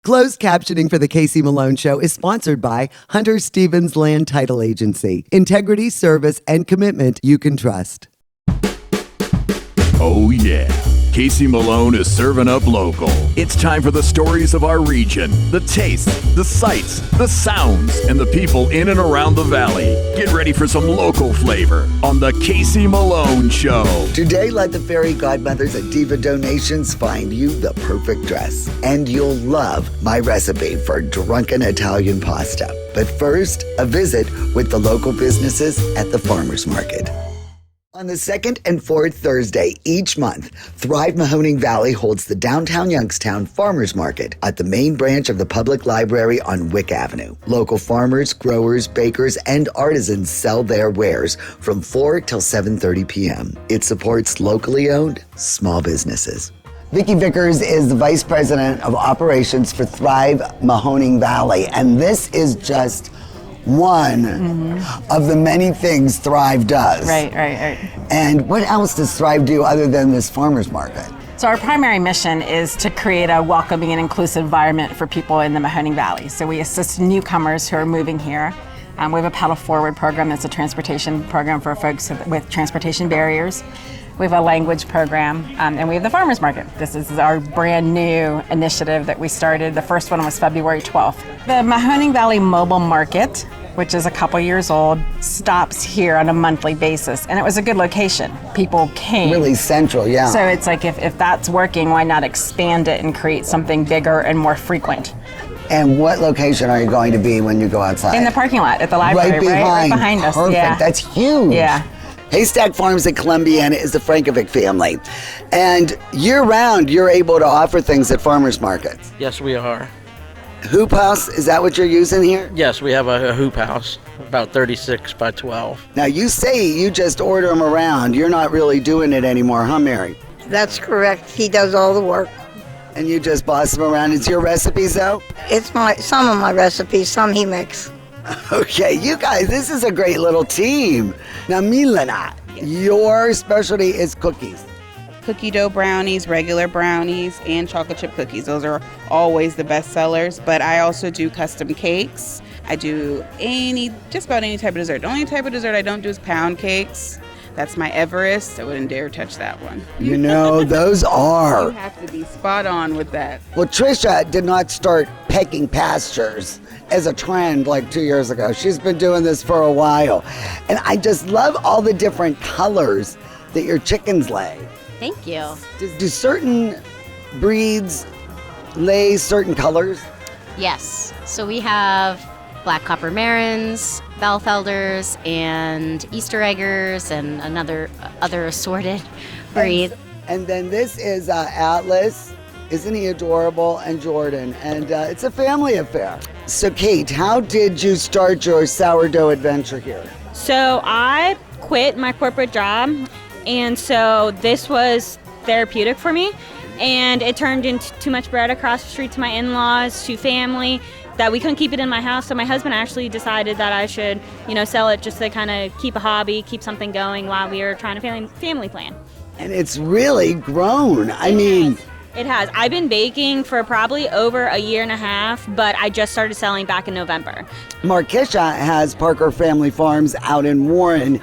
Closed captioning for the Casey Malone Show is sponsored by Hunter Stevens Land Title Agency. Integrity, service, and commitment you can trust. Oh yeah, Casey Malone is serving up local. It's time for the stories of our region, the tastes, the sights, the sounds, and the people in and around the valley. Get ready for some local flavor on the Casey Malone Show. Today, let the fairy godmothers at Diva Donations find you the perfect dress. And you'll love my recipe for drunken Italian pasta. But first, a visit with the local businesses at the farmers market. On the second and fourth Thursday each month, Thrive Mahoning Valley holds the downtown Youngstown Farmers Market at the main branch of the Public Library on Wick Avenue. Local farmers, growers, bakers, and artisans sell their wares from 4 till 7:30 p.m. It supports locally owned small businesses. Vicki Vickers is the Vice President of Operations for Thrive Mahoning Valley, and this is just one of the many things Thrive does. Right. And what else does Thrive do other than this farmers market? So our primary mission is to create a welcoming and inclusive environment for people in the Mahoning Valley. So we assist newcomers who are moving here. We have a Pedal Forward program that's a transportation program for folks with transportation barriers. We have a language program, and we have the farmers market. This is our brand new initiative that we started. The first one was February 12th. The Mahoning Valley Mobile Market, which is a couple years old, stops here on a monthly basis. And it was a good location. People came. Really central, yeah. So it's like, if that's working, why not expand it and create something bigger and more frequent? And what location are you going to be when you go outside? In the parking lot at the library, right behind us. Perfect, Yeah. That's huge. Yeah. Haystack Farms in Columbiana is the Frankovic family. And year-round, you're able to offer things at farmers markets. Yes, we are. Hoop House, is that what you're using here? Yes, we have a hoop house, about 36 by 12. Now, you say you just order them around. You're not really doing it anymore, huh, Mary? That's correct. He does all the work. And you just boss them around. It's your recipes, though? It's some of my recipes, some he makes. Okay, you guys, this is a great little team. Now, Milana, your specialty is cookies. Cookie dough brownies, regular brownies, and chocolate chip cookies. Those are always the best sellers, but I also do custom cakes. I do just about any type of dessert. The only type of dessert I don't do is pound cakes. That's my Everest. I wouldn't dare touch that one. You know, those are. You have to be spot on with that. Well, Trisha did not start pecking pastures as a trend like 2 years ago. She's been doing this for a while. And I just love all the different colors that your chickens lay. Thank you. Do certain breeds lay certain colors? Yes. So we have black copper marins, Balfelders, and Easter eggers, and other assorted breeds. And then this is Atlas. Isn't he adorable? And Jordan. And it's a family affair. So Kate, how did you start your sourdough adventure here? So I quit my corporate job, and so this was therapeutic for me. And it turned into too much bread across the street to my in-laws, to family, that we couldn't keep it in my house. So my husband actually decided that I should, sell it just to kind of keep a hobby, keep something going while we were trying to family plan. And it's really grown. It has. I've been baking for probably over a year and a half, but I just started selling back in November. Markisha has Parker Family Farms out in Warren,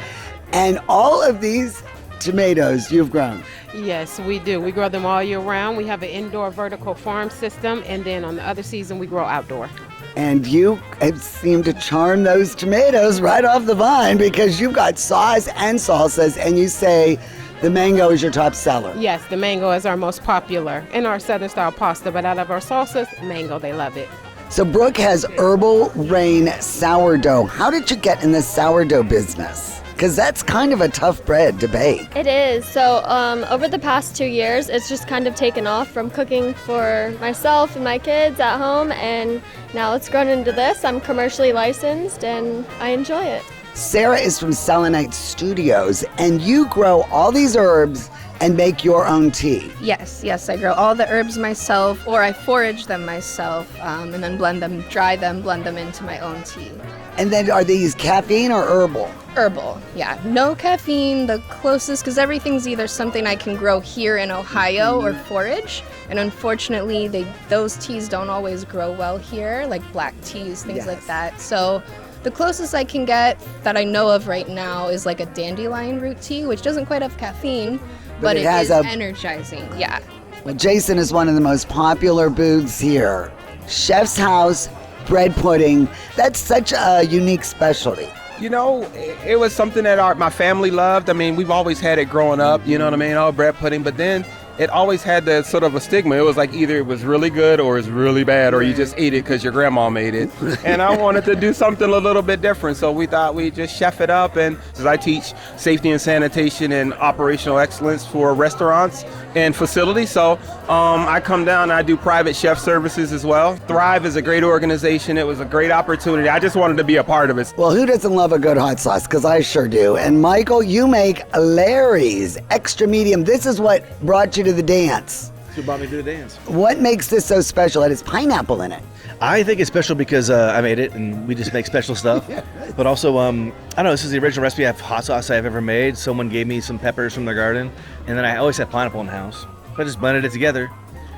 and all of these tomatoes you've grown. Yes, we do. We grow them all year round. We have an indoor vertical farm system, and then on the other season, we grow outdoor. And you have seemed to charm those tomatoes right off the vine, because you've got sauce and salsas, and you say the mango is your top seller. Yes, the mango is our most popular in our Southern style pasta, but out of our salsas, mango, they love it. So Brooke has Herbal Rain sourdough. How did you get in the sourdough business? Because that's kind of a tough bread to bake. It is. So over the past 2 years, it's just kind of taken off from cooking for myself and my kids at home, and now it's grown into this. I'm commercially licensed, and I enjoy it. Sarah is from Selenite Studios, and you grow all these herbs and make your own tea. Yes, I grow all the herbs myself, or I forage them myself, and then blend them, dry them, blend them into my own tea. And then are these caffeine or herbal? Herbal, yeah. No caffeine, the closest, because everything's either something I can grow here in Ohio or forage. And unfortunately, those teas don't always grow well here, like black teas, things like that. So the closest I can get that I know of right now is like a dandelion root tea, which doesn't quite have caffeine, but it is energizing, yeah. Well, Jason is one of the most popular booths here. Chef's House, bread pudding, that's such a unique specialty. You know, it was something that my family loved. I mean, we've always had it growing up, you know what I mean? Oh, bread pudding, but then it always had the sort of a stigma. It was like either it was really good or it's really bad, or you just ate it because your grandma made it. And I wanted to do something a little bit different, so we thought we'd just chef it up. And as I teach safety and sanitation and operational excellence for restaurants and facilities, so I come down and I do private chef services as well. Thrive is a great organization. It was a great opportunity. I just wanted to be a part of it. Well, who doesn't love a good hot sauce? Because I sure do. And Michael, you make Larry's extra medium. This is what brought you to the dance. What brought me to the dance. What makes this so special? It has pineapple in it. I think it's special because I made it and we just make special stuff. But also, I don't know, this is the original recipe of hot sauce I've ever made. Someone gave me some peppers from their garden, and then I always had pineapple in the house. So I just blended it together.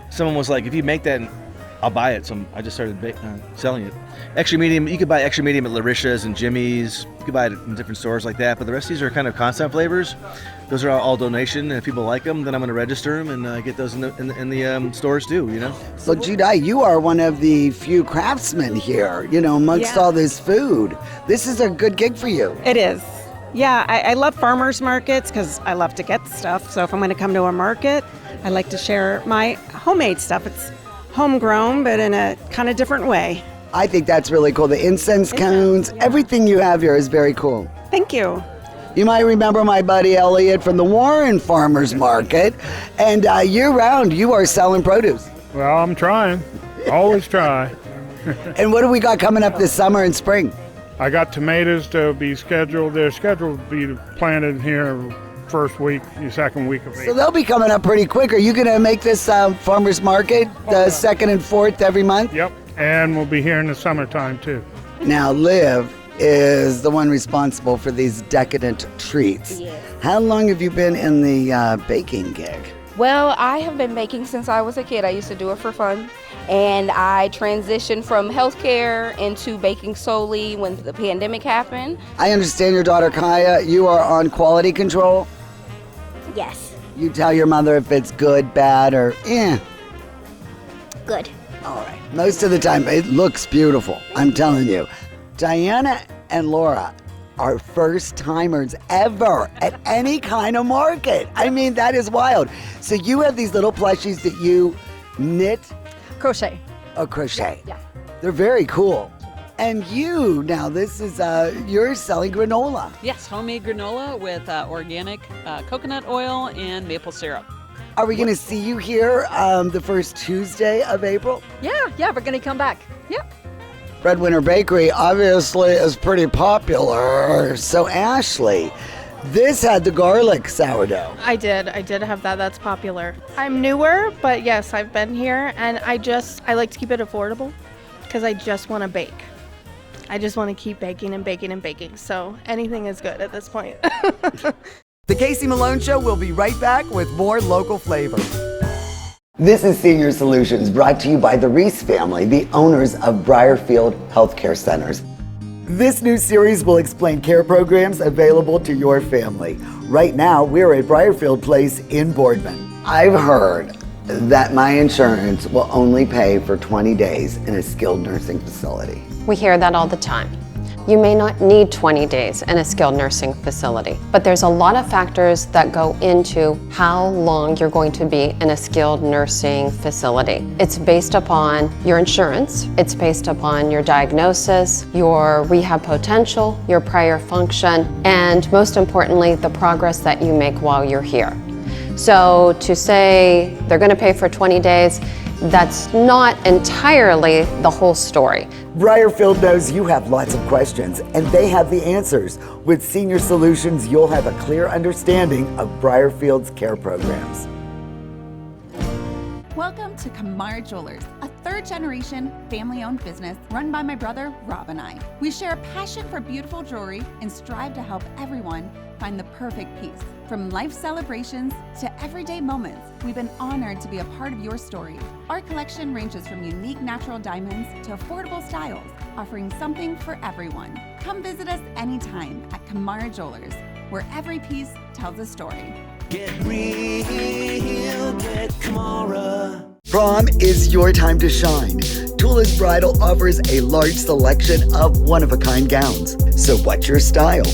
Someone was like, if you make that, I'll buy it. So I just started selling it. Extra medium, you could buy extra medium at Larisha's and Jimmy's. You could buy it in different stores like that. But the rest of these are kind of concept flavors. Those are all donation, and if people like them, then I'm going to register them and get those in the stores too, you know? So, Judai, you are one of the few craftsmen here, you know, amongst all this food. This is a good gig for you. It is. Yeah, I love farmers markets because I love to get stuff. So if I'm going to come to a market, I like to share my homemade stuff. It's homegrown, but in a kind of different way. I think that's really cool. The incense cones, everything you have here is very cool. Thank you. You might remember my buddy Elliot from the Warren Farmers Market, and year-round you are selling produce. Well, I'm trying. Always try. And what do we got coming up this summer and spring? I got tomatoes to be scheduled. They're scheduled to be planted here first week, the second week of April. So they'll be coming up pretty quick. Are you going to make this farmers market the second and fourth every month? Yep, and we'll be here in the summertime too. Now, Liv is the one responsible for these decadent treats. Yes. How long have you been in the baking gig? Well, I have been baking since I was a kid. I used to do it for fun. And I transitioned from healthcare into baking solely when the pandemic happened. I understand your daughter Kaya, you are on quality control. Yes. You tell your mother if it's good, bad, or Good. All right. Most of the time, it looks beautiful. I'm telling you. Diana and Laura are first timers ever at any kind of market. I mean, that is wild. So you have these little plushies that you knit? Crochet. Oh, crochet. Yeah. They're very cool. And you, now this is, you're selling granola. Yes, homemade granola with organic coconut oil and maple syrup. Are we going to see you here the first Tuesday of April? Yeah, we're going to come back. Yeah. Breadwinner Bakery obviously is pretty popular. So Ashley, this had the garlic sourdough. I did have that. That's popular. I'm newer, but yes, I've been here, and I like to keep it affordable because I just want to bake. I just want to keep baking and baking and baking. So anything is good at this point. The Casey Malone Show will be right back with more local flavor. This is Senior Solutions, brought to you by the Reese family, the owners of Briarfield Healthcare Centers. This new series will explain care programs available to your family. Right now, we're at Briarfield Place in Boardman. I've heard that my insurance will only pay for 20 days in a skilled nursing facility. We hear that all the time. You may not need 20 days in a skilled nursing facility, but there's a lot of factors that go into how long you're going to be in a skilled nursing facility. It's based upon your insurance, it's based upon your diagnosis, your rehab potential, your prior function, and most importantly, the progress that you make while you're here. So to say they're going to pay for 20 days, that's not entirely the whole story. Briarfield knows you have lots of questions, and they have the answers. With Senior Solutions, you'll have a clear understanding of Briarfield's care programs. Welcome to Kamara Jewelers, a third-generation, family-owned business run by my brother, Rob, and I. We share a passion for beautiful jewelry and strive to help everyone find the perfect piece. From life celebrations to everyday moments, we've been honored to be a part of your story. Our collection ranges from unique natural diamonds to affordable styles, offering something for everyone. Come visit us anytime at Kamara Jewelers, where every piece tells a story. Get real, get Kamara. Prom is your time to shine. Tula's Bridal offers a large selection of one-of-a-kind gowns. So what's your style?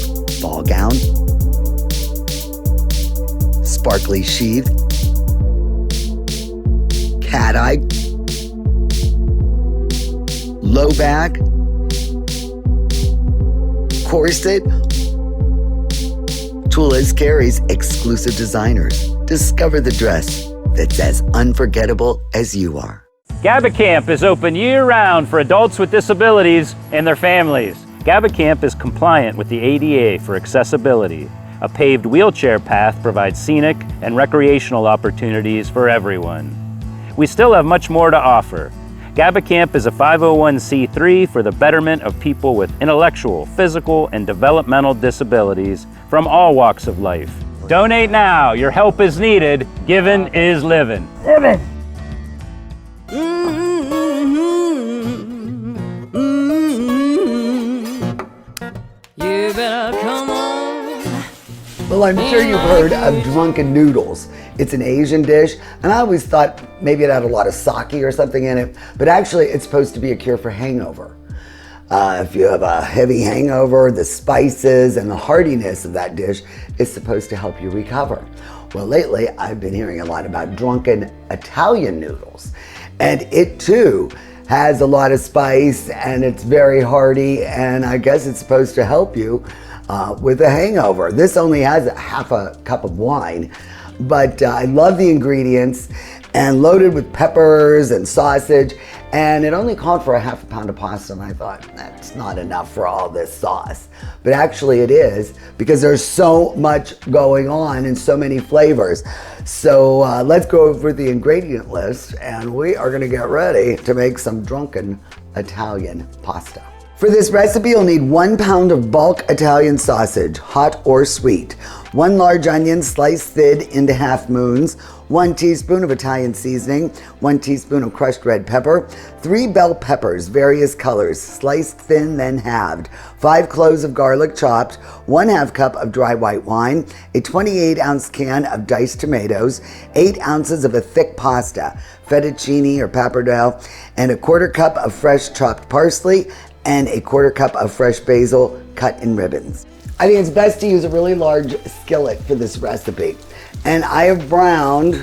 Ball gown? Sparkly sheath? Cat-eye? Low back? Corset? Tula's carries exclusive designers. Discover the dress that's as unforgettable as you are. GABA Camp is open year-round for adults with disabilities and their families. GABA Camp is compliant with the ADA for accessibility. A paved wheelchair path provides scenic and recreational opportunities for everyone. We still have much more to offer. GABA Camp is a 501c3 for the betterment of people with intellectual, physical, and developmental disabilities from all walks of life. Donate now. Your help is needed. Giving is living. Living. You better come on. Well, I'm sure you've heard of drunken noodles. It's an Asian dish, and I always thought maybe it had a lot of sake or something in it, but actually it's supposed to be a cure for hangover. If you have a heavy hangover, the spices and the heartiness of that dish is supposed to help you recover. Well, lately I've been hearing a lot about drunken Italian noodles, and it too has a lot of spice and it's very hearty, and I guess it's supposed to help you with a hangover. This only has half a cup of wine, but I love the ingredients, and loaded with peppers and sausage, and it only called for a half a pound of pasta, and I thought that's not enough for all this sauce. But actually it is, because there's so much going on and so many flavors. So let's go over the ingredient list, and we are gonna get ready to make some drunken Italian pasta. For this recipe, you'll need 1 pound of bulk Italian sausage, hot or sweet, 1 large onion sliced thin into half moons, 1 teaspoon of Italian seasoning, 1 teaspoon of crushed red pepper, 3 bell peppers, various colors, sliced thin then halved, 5 cloves of garlic chopped, 1/2 cup of dry white wine, a 28-ounce can of diced tomatoes, 8 ounces of a thick pasta, fettuccine or pappardelle, and a 1/4 cup of fresh chopped parsley, and a 1/4 cup of fresh basil cut in ribbons. I think it's best to use a really large skillet for this recipe. And I have browned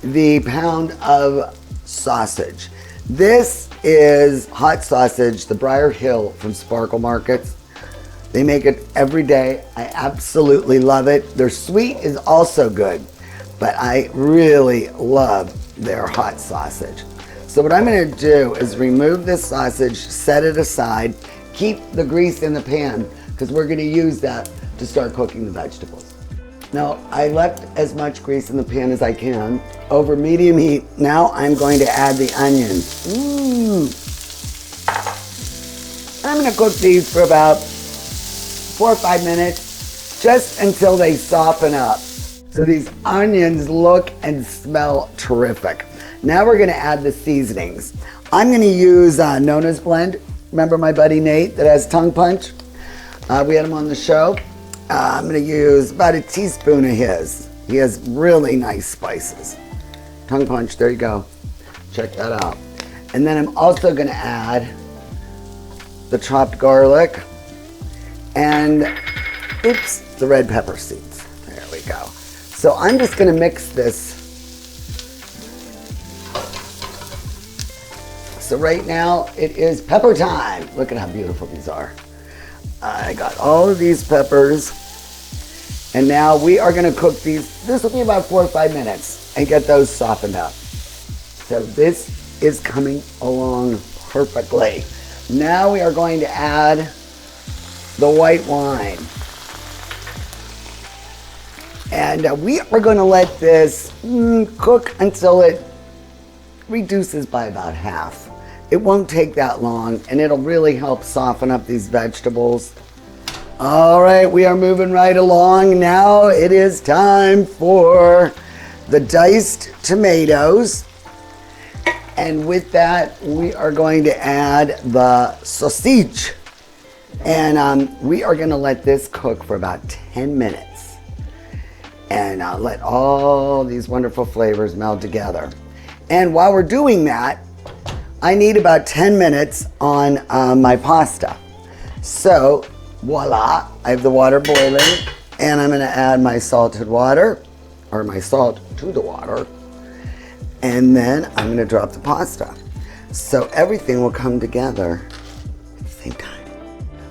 the pound of sausage. This is hot sausage, the Briar Hill from Sparkle Markets. They make it every day. I absolutely love it. Their sweet is also good, but I really love their hot sausage. So what I'm gonna do is remove this sausage, set it aside, keep the grease in the pan, because we're gonna use that to start cooking the vegetables. Now, I left as much grease in the pan as I can over medium heat. Now I'm going to add the onions. I'm gonna cook these for about 4 or 5 minutes, just until they soften up. So these onions look and smell terrific. Now we're gonna add the seasonings. I'm gonna use Nona's blend. Remember my buddy Nate that has tongue punch? We had him on the show. I'm gonna use about a teaspoon of his. He has really nice spices. Tongue punch, there you go. Check that out. And then I'm also gonna add the chopped garlic and, oops, the red pepper seeds. There we go. So I'm just gonna mix this. So right now it is pepper time. Look at how beautiful these are. I got all of these peppers, and now we are gonna cook these. This will be about 4 or 5 minutes and get those softened up. So this is coming along perfectly. Now we are going to add the white wine. And we are going to let this cook until it reduces by about half. It won't take that long, and it'll really help soften up these vegetables. All right, we are moving right along. Now it is time for the diced tomatoes. And with that, we are going to add the sausage. And we are going to let this cook for about 10 minutes. And let all these wonderful flavors meld together. And while we're doing that, I need about 10 minutes on my pasta. So, voila, I have the water boiling, and I'm gonna add my salted water, or my salt to the water, and then I'm gonna drop the pasta. So everything will come together at the same time.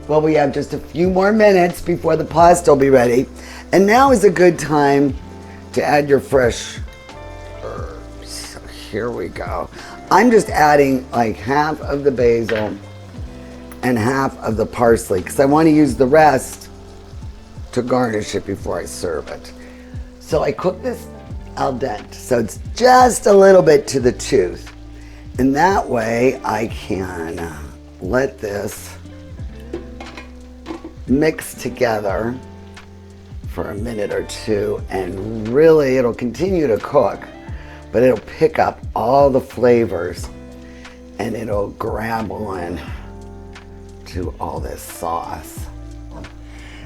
Well, we have just a few more minutes before the pasta will be ready. And now is a good time to add your fresh herbs. So here we go. I'm just adding like half of the basil and half of the parsley because I want to use the rest to garnish it before I serve it. So I cook this al dente, so it's just a little bit to the tooth. And that way I can let this mix together for a minute or two, and really it'll continue to cook, but it'll pick up all the flavors and it'll grab on to all this sauce.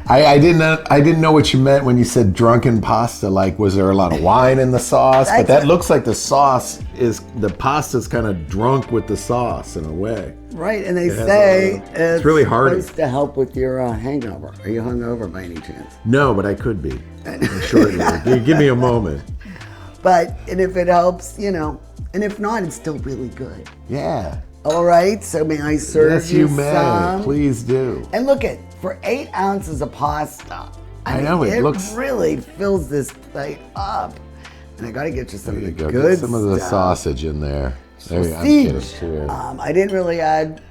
I didn't know what you meant when you said drunken pasta. Like, was there a lot of wine in the sauce? But that looks like the pasta's kind of drunk with the sauce in a way. Right, and they say it's really hearty. Supposed to help with your hangover. Are you hungover by any chance? No, but I could be. I'm sure it will. Give me a moment. And if it helps, and if not, it's still really good. Yeah. All right, so may I serve yes, you may. Some? Please do. And look for 8 ounces of pasta. I know, it looks really fills this plate up. And I got to get you some of the good Get some of the stuff. sausage in there. There you go. Sausage. I didn't really add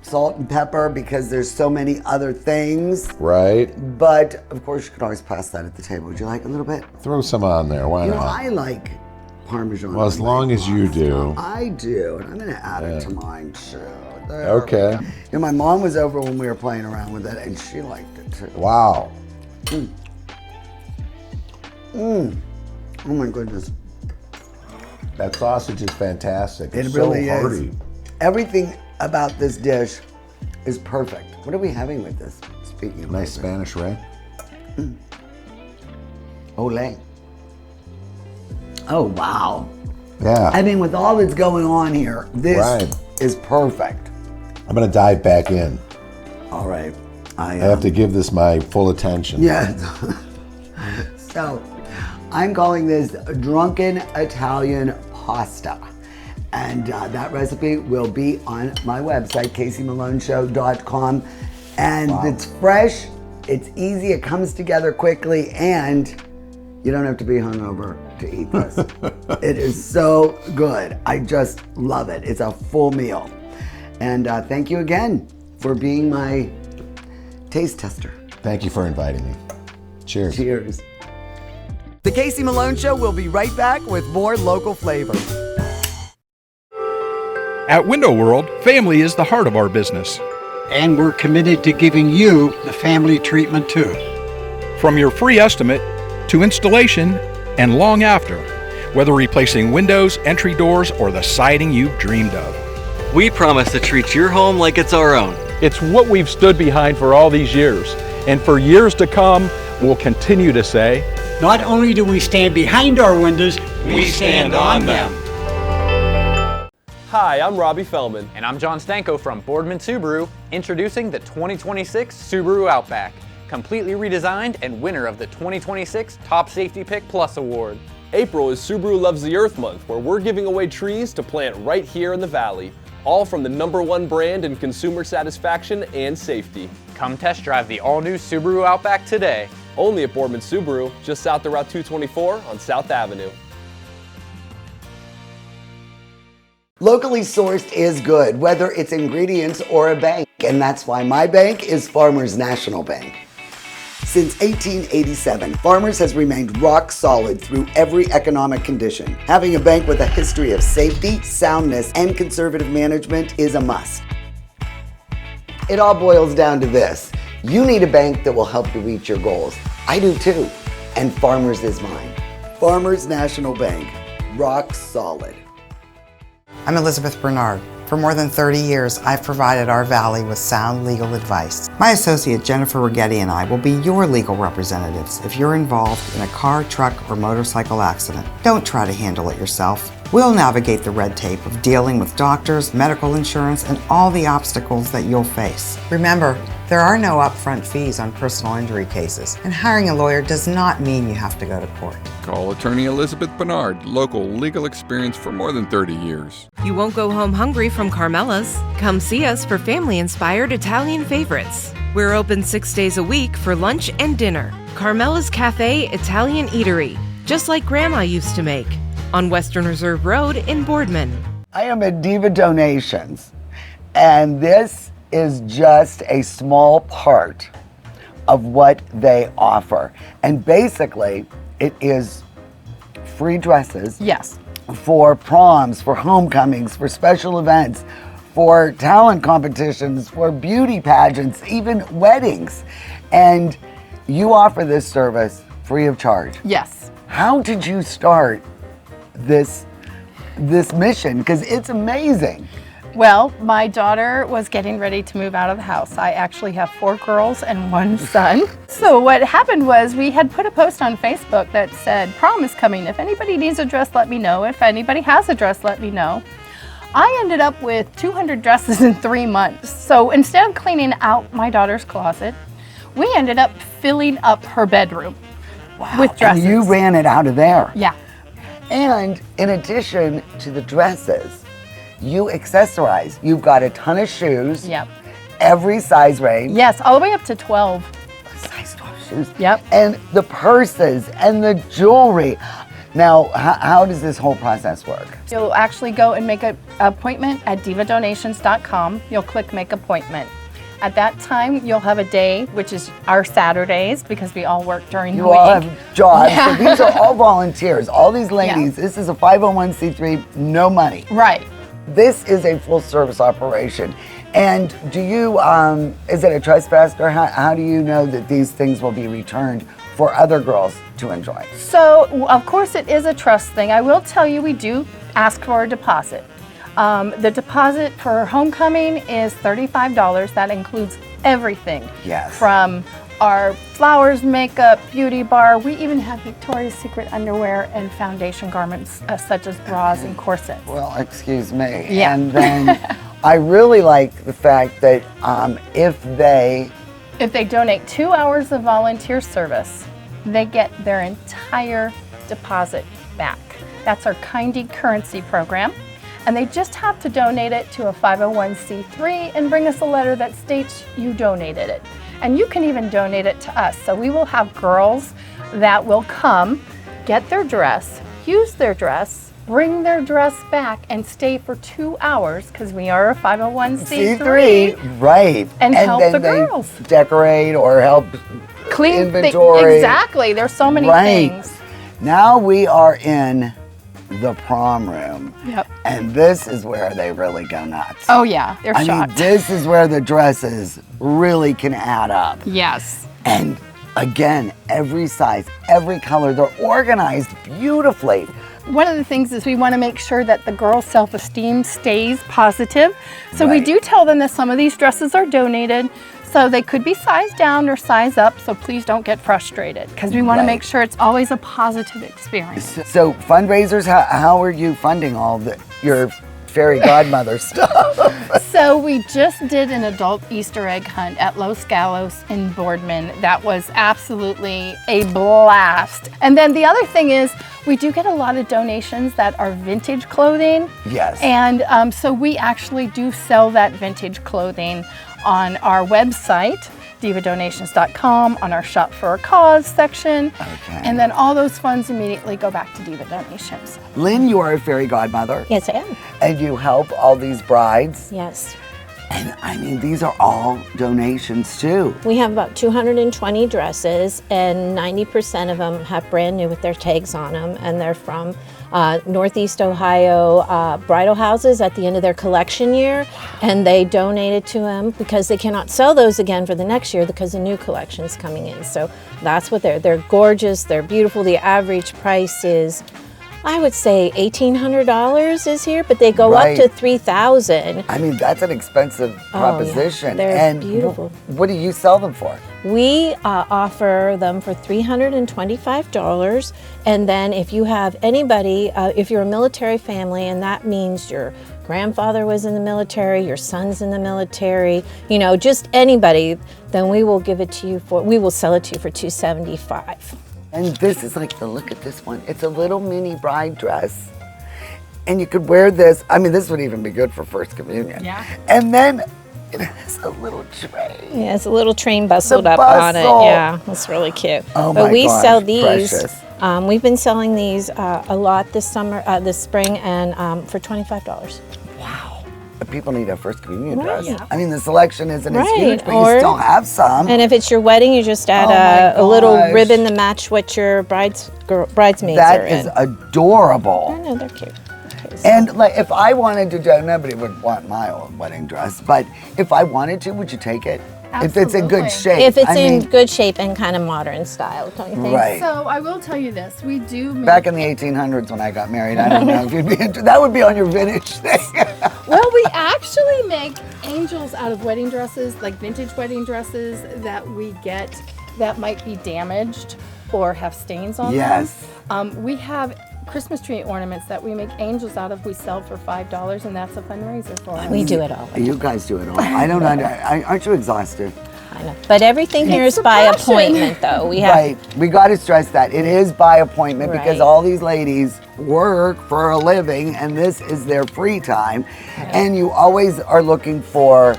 salt and pepper because there's so many other things. Right. But of course, you could always pass that at the table. Would you like a little bit? Throw some on there. Why not? I like Parmesan. Well, as long as you do. I do, and I'm going to add it to mine too. There Okay. My mom was over when we were playing around with it, and she liked it too. Wow. Oh my goodness. That sausage is fantastic. It It's really so hearty. is. Everything about this dish is perfect. What are we having with this? Speaking of nice Spanish, right? Olé. Oh, wow. Yeah. I mean, with all that's going on here, this is perfect. I'm going to dive back in. All right. I have to give this my full attention. Yeah. So, I'm calling this drunken Italian pasta. And that recipe will be on my website, CaseyMaloneShow.com. And it's fresh, it's easy, it comes together quickly, and you don't have to be hungover to eat this. It is so good. I just love it. It's a full meal. And thank you again for being my taste tester. Thank you for inviting me. Cheers. Cheers. The Casey Malone Show will be right back with more local flavor. At Window World, family is the heart of our business. And we're committed to giving you the family treatment too. From your free estimate to installation and long after, whether replacing windows, entry doors, or the siding you've dreamed of. We promise to treat your home like it's our own. It's what we've stood behind for all these years, and for years to come, we'll continue to say, not only do we stand behind our windows, we stand on them. Hi, I'm Robbie Fellman. And I'm John Stanko from Boardman Subaru, introducing the 2026 Subaru Outback, completely redesigned and winner of the 2026 Top Safety Pick Plus Award. April is Subaru Loves the Earth Month, where we're giving away trees to plant right here in the Valley, all from the #1 brand in consumer satisfaction and safety. Come test drive the all-new Subaru Outback today. Only at Boardman Subaru, just south of Route 224 on South Avenue. Locally sourced is good, whether it's ingredients or a bank, and that's why my bank is Farmers National Bank. Since 1887, Farmers has remained rock solid through every economic condition. Having a bank with a history of safety, soundness, and conservative management is a must. It all boils down to this. You need a bank that will help you reach your goals. I do too, and Farmers is mine. Farmers National Bank, rock solid. I'm Elizabeth Bernard. For more than 30 years, I've provided our Valley with sound legal advice. My associate Jennifer Rigetti and I will be your legal representatives if you're involved in a car, truck, or motorcycle accident. Don't try to handle it yourself. We'll navigate the red tape of dealing with doctors, medical insurance, and all the obstacles that you'll face. Remember, there are no upfront fees on personal injury cases, and hiring a lawyer does not mean you have to go to court. Call attorney Elizabeth Bernard, local legal experience for more than 30 years. You won't go home hungry from Carmela's. Come see us for family-inspired Italian favorites. We're open 6 days a week for lunch and dinner. Carmela's Cafe Italian Eatery, just like Grandma used to make, on Western Reserve Road in Boardman. I am at Diva Donations, and this is just a small part of what they offer. And basically, it is free dresses. Yes. For proms, for homecomings, for special events, for talent competitions, for beauty pageants, even weddings. And you offer this service free of charge. Yes. How did you start this mission? Because it's amazing. Well, my daughter was getting ready to move out of the house. I actually have 4 girls and 1 son. So what happened was we had put a post on Facebook that said, prom is coming. If anybody needs a dress, let me know. If anybody has a dress, let me know. I ended up with 200 dresses in 3 months. So instead of cleaning out my daughter's closet, we ended up filling up her bedroom with dresses. And you ran it out of there. Yeah. And in addition to the dresses, you accessorize. You've got a ton of shoes. Yep. Every size range. Yes, all the way up to 12. Size 12 shoes. Yep. And the purses and the jewelry. Now, how does this whole process work? You'll actually go and make an appointment at divadonations.com. You'll click make appointment. At that time, you'll have a day, which is our Saturdays, because we all work during the week. You all have jobs. Yeah. So these are all volunteers. All these ladies, This is a 501c3, no money. Right. This is a full service operation. And do you, is it a trespass, or how do you know that these things will be returned for other girls to enjoy? So, of course, it is a trust thing. I will tell you, we do ask for a deposit. The deposit for homecoming is $35. That includes everything. Yes. From our flowers, makeup, beauty bar. We even have Victoria's Secret underwear and foundation garments such as bras and corsets. Well, excuse me. Yeah. And then I really like the fact that if they donate 2 hours of volunteer service, they get their entire deposit back. That's our Kindy Currency program. And they just have to donate it to a 501c3 and bring us a letter that states you donated it. And you can even donate it to us. So we will have girls that will come, get their dress, use their dress, bring their dress back, and stay for 2 hours, because we are a 501c3. Right. And help then the girls. They decorate or help Clean inventory. Exactly. There's so many things. Now we are in the prom room. Yep. And this is where they really go nuts. Oh yeah, they're I shocked. mean, this is where the dresses really can add up. Yes. And again, every size, every color, they're organized beautifully. One of the things is we want to make sure that the girl's self-esteem stays positive. So we do tell them that some of these dresses are donated. So they could be sized down or size up, so please don't get frustrated, because we want to make sure it's always a positive experience. So fundraisers, how are you funding all your fairy godmother stuff? So we just did an adult Easter egg hunt at Los Galos in Boardman. That was absolutely a blast. And then the other thing is we do get a lot of donations that are vintage clothing. Yes. And so we actually do sell that vintage clothing on our website. divadonations.com on our Shop for a Cause section. Okay. And then all those funds immediately go back to Diva Donations. Lynn, you are a fairy godmother. Yes, I am. And you help all these brides. Yes. And I mean, these are all donations too. We have about 220 dresses, and 90% of them have brand new with their tags on them, and they're from Northeast Ohio bridal houses at the end of their collection year, and they donated to them because they cannot sell those again for the next year because the new collection's coming in. So that's what they're gorgeous, they're beautiful. The average price is, I would say $1,800 is here, but they go up to $3,000. I mean, that's an expensive proposition. Yeah. They're and beautiful. What do you sell them for? We offer them for $325, and then if you have anybody, if you're a military family, and that means your grandfather was in the military, your son's in the military, you know, just anybody, then we will give it to you we will sell it to you for $275. And this is like, look at this one. It's a little mini bride dress. And you could wear this. I mean, this would even be good for First Communion. Yeah. And then it has a little tray. Yeah, it's a little train bustled The up on it. bustle. Yeah, it's really cute. Oh but my we gosh, sell these. precious. We've been selling these a lot this summer, this spring, and for $25. People need a First Communion Right. dress. Yeah. I mean, the selection isn't as Right, huge, but or- you still have some. And if it's your wedding, you just add Oh my a little gosh. ribbon to match what your bridesmaids That are is in. adorable. I know, they're cute. And like, if I wanted to do, nobody would want my old wedding dress, but if I wanted to, would you take it? If it's in good shape. If it's I in mean, good shape and kind of modern style, don't you think? Right. So I will tell you this, we do make... Back in the 1800s when I got married, I don't know if you'd be into that. Would be on your vintage thing. Well, we actually make angels out of wedding dresses, like vintage wedding dresses that we get that might be damaged or have stains on Yes. them. We have Christmas tree ornaments that we make angels out of. We sell for $5, and that's a fundraiser for us. We do it all. You guys do it all. I don't know. Aren't you exhausted? I know. But everything here It's is a by passion. appointment, though. We have Right. We got to stress that. It is by appointment because Right. all these ladies work for a living and this is their free time. And you always are looking for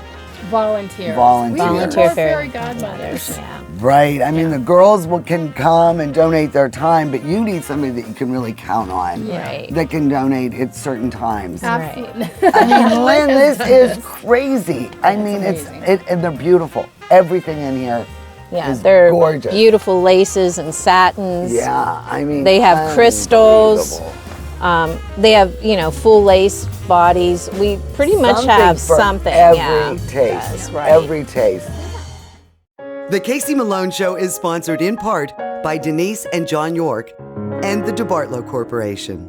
volunteers. Volunteers. We need Volunteer more fairy fairy godmothers. Yeah. Right. I mean, the girls can come and donate their time, but you need somebody that you can really count on. Right. That can donate at certain times. Absolutely. I mean, Lynn, this is crazy. I mean, and they're beautiful. Everything in here Yeah, is they're gorgeous. beautiful laces and satins. Yeah, I mean, They have crystals. They have, full lace bodies. We pretty much Something have for something. Every yeah. taste. Yes, right. Every taste. The Casey Malone Show is sponsored in part by Denise and John York and the DeBartolo Corporation.